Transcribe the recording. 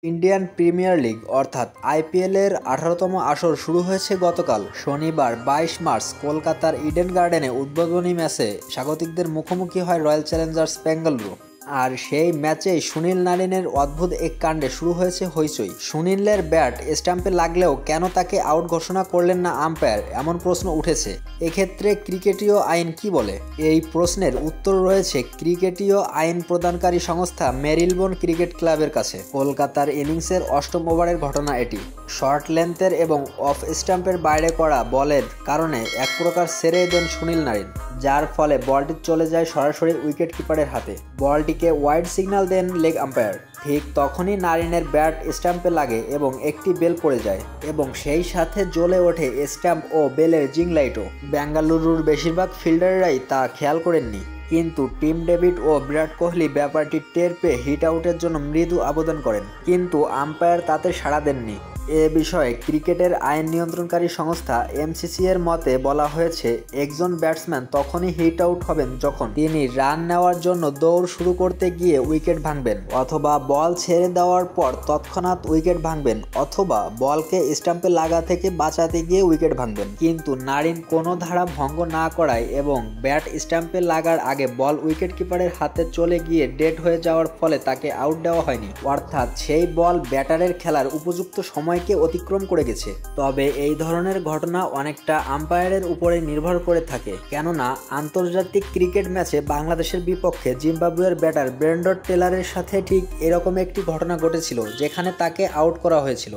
Indian premier league অর্থাৎ আইপিএলের ১৮তম আসর শুরু হয়েছে গতকাল শনিবার ২২ মার্চ কলকাতার ইডেন গার্ডেনে উদ্বোধনী ম্যাচে স্বাগতিকদের মুখোমুখি হয় রয়্যাল চ্যালেঞ্জার্স বেঙ্গালুরু। আর সেই ম্যাচেই সুনীল নারিনের অদ্ভুত এক কাণ্ডে শুরু হয়েছে হইচই। সুনীলের ব্যাট স্টাম্পে লাগলেও কেন তাকে আউট ঘোষণা করলেন না আম্পায়ার, এমন প্রশ্ন উঠেছে। এক্ষেত্রে ক্রিকেটীয় আইন কি বলে? এই প্রশ্নের উত্তর রয়েছে ক্রিকেটীয় আইন প্রদানকারী সংস্থা মেরিলবোন ক্রিকেট ক্লাবের কাছে। কলকাতার ইনিংসের অষ্টম ওভারের ঘটনা এটি। শর্ট লেন্থের এবং অফ স্টাম্পের বাইরে করা বলের কারণে এক প্রকার ছেড়ে দেন সুনীল নারিন, যার ফলে বলটি চলে যায় সরাসরি উইকেট কিপারের হাতে। বলটিকে ওয়াইড সিগন্যাল দেন লেগ আম্পায়ার। ঠিক তখনই নারিনের ব্যাট স্টাম্পে লাগে এবং একটি বেল পড়ে যায় এবং সেই সাথে জ্বলে ওঠে স্টাম্প ও বেলের জিং লাইটও। বেঙ্গালুরুর বেশিরভাগ ফিল্ডাররাই তা খেয়াল করেননি, কিন্তু টিম ডেভিড ও বিরাট কোহলি ব্যাপারটি টের পেয়ে হিট আউটের জন্য মৃদু আবেদন করেন, কিন্তু আম্পায়ার তাতে সাড়া দেননি। এ বিষয়ে ক্রিকেটের আইন নিয়ন্ত্রণকারী সংস্থা এমসিসি এর মতে বলা হয়েছে, একজন ব্যাটসম্যান তখনই হিট আউট হবেন যখন তিনি রান নেওয়ার জন্য দৌড় শুরু করতে গিয়ে উইকেট ভাঙবেন, অথবা বল ছেড়ে দেওয়ার পর তৎক্ষণাৎ উইকেট ভাঙবেন, অথবা বলকে স্টাম্পে লাগা থেকে বাঁচাতে গিয়ে উইকেট ভাঙবেন। কিন্তু নারিন কোনো ধারা ভঙ্গ না করায় এবং ব্যাট স্টাম্পে লাগার আগে বল উইকেট কিপারের হাতে চলে গিয়ে ডেড হয়ে যাওয়ার ফলে তাকে আউট দেওয়া হয়নি, অর্থাৎ সেই বল ব্যাটারের খেলার উপযুক্ত সময় অতিক্রম করে গেছে। তবে এই ধরনের ঘটনা অনেকটা আম্পায়ারের উপরে নির্ভর করে থাকে, কেননা আন্তর্জাতিক ক্রিকেট ম্যাচে বাংলাদেশের বিপক্ষে জিম্বাবুয়ের ব্যাটার ব্রেন্ডন টেলরের সাথে ঠিক এরকম একটি ঘটনা ঘটেছিল, যেখানে তাকে আউট করা হয়েছিল।